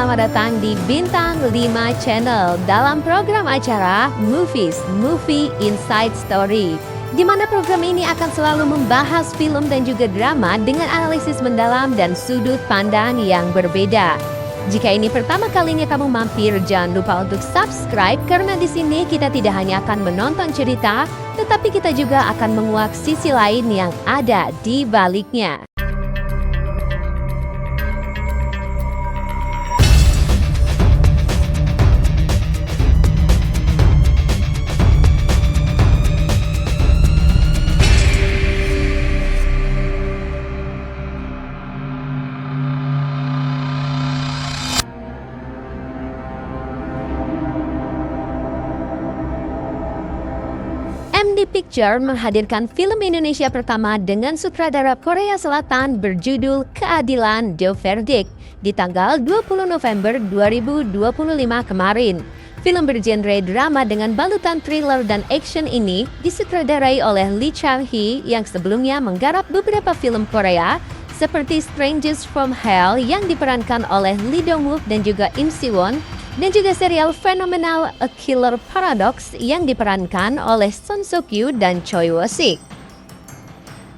selamat datang di Bintang 5 Channel dalam program acara Movies, Movie Inside Story, di mana program ini akan selalu membahas film dan juga drama dengan analisis mendalam dan sudut pandang yang berbeda. Jika ini pertama kalinya kamu mampir, jangan lupa untuk subscribe karena di sini kita tidak hanya akan menonton cerita, tetapi kita juga akan menguak sisi lain yang ada di baliknya. MD Picture menghadirkan film Indonesia pertama dengan sutradara Korea Selatan berjudul Keadilan The Verdict di tanggal 20 November 2025 kemarin. Film bergenre drama dengan balutan thriller dan action ini disutradarai oleh Lee Chang-hee yang sebelumnya menggarap beberapa film Korea seperti Strangers from Hell yang diperankan oleh Lee Dong-wook dan juga Im Si-won, dan juga serial fenomenal A Killer Paradox yang diperankan oleh Son So-kyu dan Choi Woo-sik.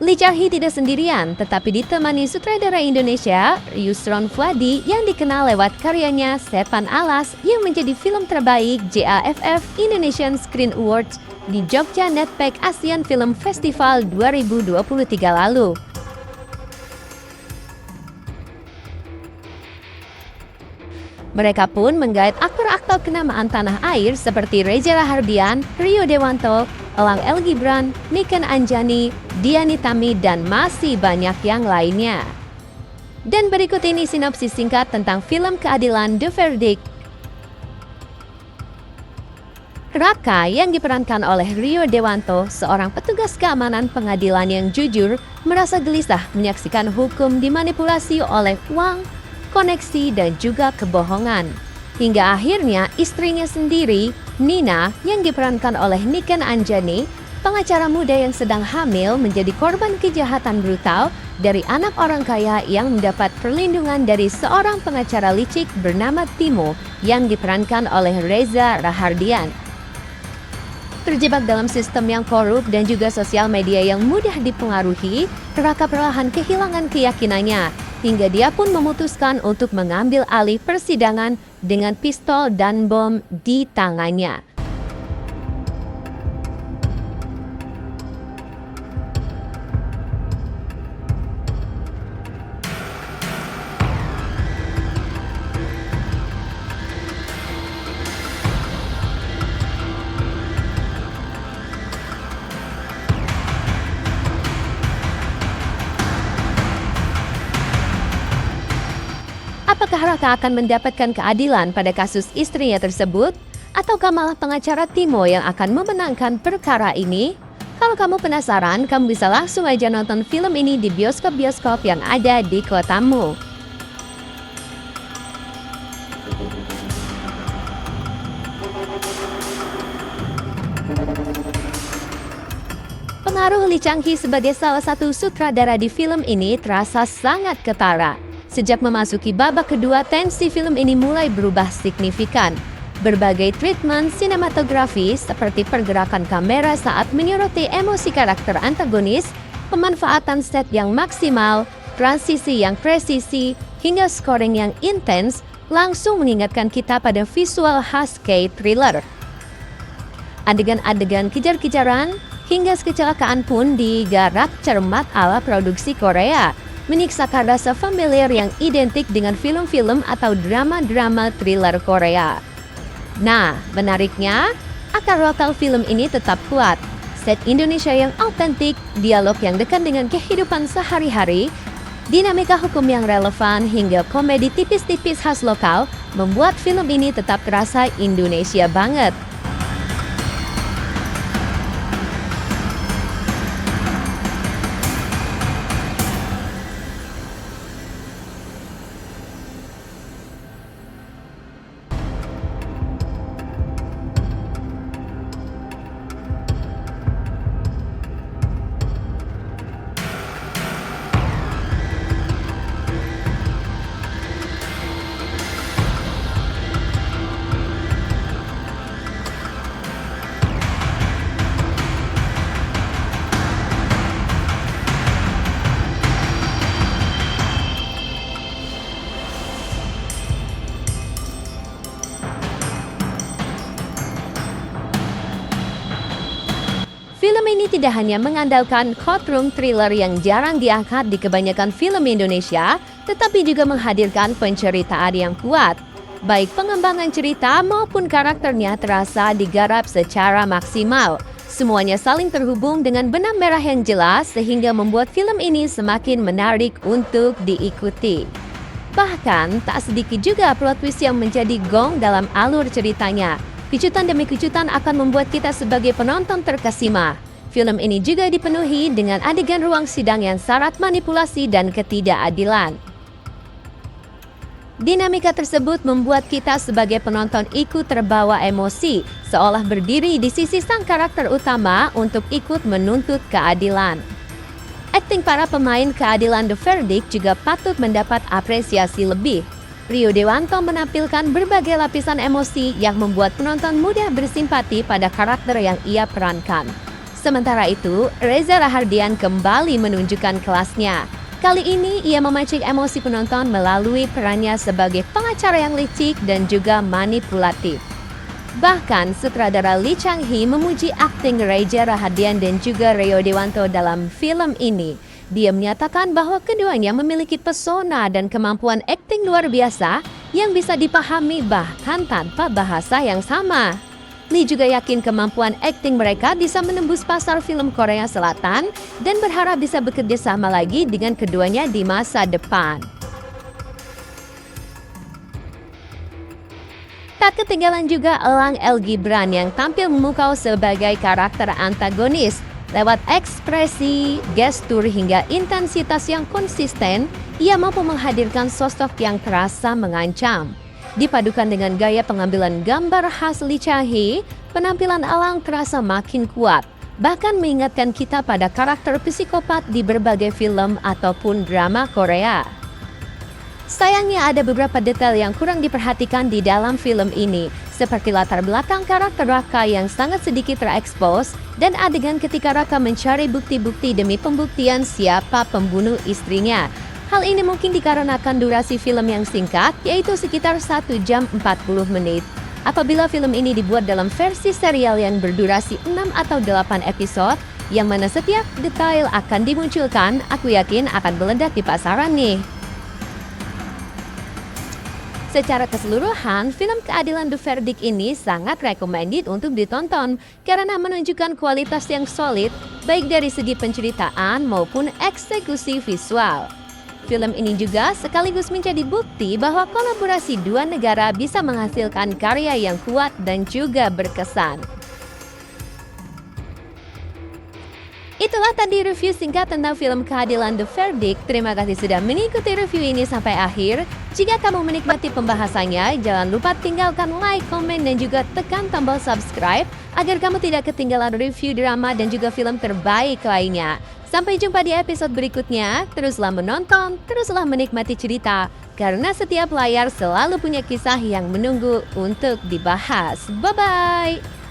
Lee Chang-hee tidak sendirian, tetapi ditemani sutradara Indonesia Yusron Fuadi yang dikenal lewat karyanya Sepan Alas yang menjadi film terbaik JAFF Indonesian Screen Awards di Jogja Netpack Asian Film Festival 2023 lalu. Mereka pun menggait aktor-aktor kenamaan tanah air seperti Reza Rahardian, Rio Dewanto, Elang El Gibran, Niken Anjani, Dian Nitami, dan masih banyak yang lainnya. Dan berikut ini sinopsis singkat tentang film Keadilan The Verdict. Raka yang diperankan oleh Rio Dewanto, seorang petugas keamanan pengadilan yang jujur, merasa gelisah menyaksikan hukum dimanipulasi oleh uang, koneksi, dan juga kebohongan. Hingga akhirnya istrinya sendiri, Nina, yang diperankan oleh Niken Anjani, pengacara muda yang sedang hamil, menjadi korban kejahatan brutal dari anak orang kaya yang mendapat perlindungan dari seorang pengacara licik bernama Timo yang diperankan oleh Reza Rahardian. Terjebak dalam sistem yang korup dan juga sosial media yang mudah dipengaruhi, Raka perlahan kehilangan keyakinannya, hingga dia pun memutuskan untuk mengambil alih persidangan dengan pistol dan bom di tangannya. Apakah Raka akan mendapatkan keadilan pada kasus istrinya tersebut? Ataukah malah pengacara Timo yang akan memenangkan perkara ini? Kalau kamu penasaran, kamu bisa langsung aja nonton film ini di bioskop-bioskop yang ada di kotamu. Pengaruh Lee Chang-hee sebagai salah satu sutradara di film ini terasa sangat ketara. Sejak memasuki babak kedua, tensi film ini mulai berubah signifikan. Berbagai treatment sinematografi seperti pergerakan kamera saat menyoroti emosi karakter antagonis, pemanfaatan set yang maksimal, transisi yang presisi, hingga scoring yang intens langsung mengingatkan kita pada visual khas K-thriller. Adegan-adegan kejar-kejaran hingga kecelakaan pun digarap cermat ala produksi Korea, menyiksakan rasa familiar yang identik dengan film-film atau drama-drama thriller Korea. Nah, menariknya, akar lokal film ini tetap kuat. Set Indonesia yang autentik, dialog yang dekat dengan kehidupan sehari-hari, dinamika hukum yang relevan, hingga komedi tipis-tipis khas lokal membuat film ini tetap terasa Indonesia banget. ini tidak hanya mengandalkan courtroom thriller yang jarang diangkat di kebanyakan film Indonesia, tetapi juga menghadirkan penceritaan yang kuat. Baik pengembangan cerita maupun karakternya terasa digarap secara maksimal. Semuanya saling terhubung dengan benang merah yang jelas sehingga membuat film ini semakin menarik untuk diikuti. Bahkan, tak sedikit juga plot twist yang menjadi gong dalam alur ceritanya. Kejutan demi kejutan akan membuat kita sebagai penonton terkesima. Film ini juga dipenuhi dengan adegan ruang sidang yang syarat manipulasi dan ketidakadilan. Dinamika tersebut membuat kita sebagai penonton ikut terbawa emosi, seolah berdiri di sisi sang karakter utama untuk ikut menuntut keadilan. Akting para pemain keadilan The Verdict juga patut mendapat apresiasi lebih. Rio Dewanto menampilkan berbagai lapisan emosi yang membuat penonton mudah bersimpati pada karakter yang ia perankan. Sementara itu, Reza Rahardian kembali menunjukkan kelasnya. Kali ini ia memancing emosi penonton melalui perannya sebagai pengacara yang licik dan juga manipulatif. Bahkan, sutradara Lee Chang-hee memuji akting Reza Rahardian dan juga Rio Dewanto dalam film ini. Dia menyatakan bahwa keduanya memiliki pesona dan kemampuan akting luar biasa yang bisa dipahami bahkan tanpa bahasa yang sama. Lee juga yakin kemampuan akting mereka bisa menembus pasar film Korea Selatan dan berharap bisa bekerja sama lagi dengan keduanya di masa depan. Tak ketinggalan juga Elang El Gibran yang tampil memukau sebagai karakter antagonis. Lewat ekspresi, gestur hingga intensitas yang konsisten, ia mampu menghadirkan sosok yang terasa mengancam. Dipadukan dengan gaya pengambilan gambar khas Lee Chang-hee, penampilan Elang terasa makin kuat, bahkan mengingatkan kita pada karakter psikopat di berbagai film ataupun drama Korea. Sayangnya ada beberapa detail yang kurang diperhatikan di dalam film ini, seperti latar belakang karakter Raka yang sangat sedikit terekspos dan adegan ketika Raka mencari bukti-bukti demi pembuktian siapa pembunuh istrinya. Hal ini mungkin dikarenakan durasi film yang singkat, yaitu sekitar 1 jam 40 menit. Apabila film ini dibuat dalam versi serial yang berdurasi 6 atau 8 episode, yang mana setiap detail akan dimunculkan, aku yakin akan meledak di pasaran nih. Secara keseluruhan, film Keadilan The Verdict ini sangat recommended untuk ditonton karena menunjukkan kualitas yang solid baik dari segi penceritaan maupun eksekusi visual. Film ini juga sekaligus menjadi bukti bahwa kolaborasi dua negara bisa menghasilkan karya yang kuat dan juga berkesan. Itulah tadi review singkat tentang film Keadilan The Verdict. Terima kasih sudah mengikuti review ini sampai akhir. Jika kamu menikmati pembahasannya, jangan lupa tinggalkan like, komen, dan juga tekan tombol subscribe agar kamu tidak ketinggalan review drama dan juga film terbaik lainnya. Sampai jumpa di episode berikutnya. Teruslah menonton, teruslah menikmati cerita, karena setiap layar selalu punya kisah yang menunggu untuk dibahas. Bye-bye!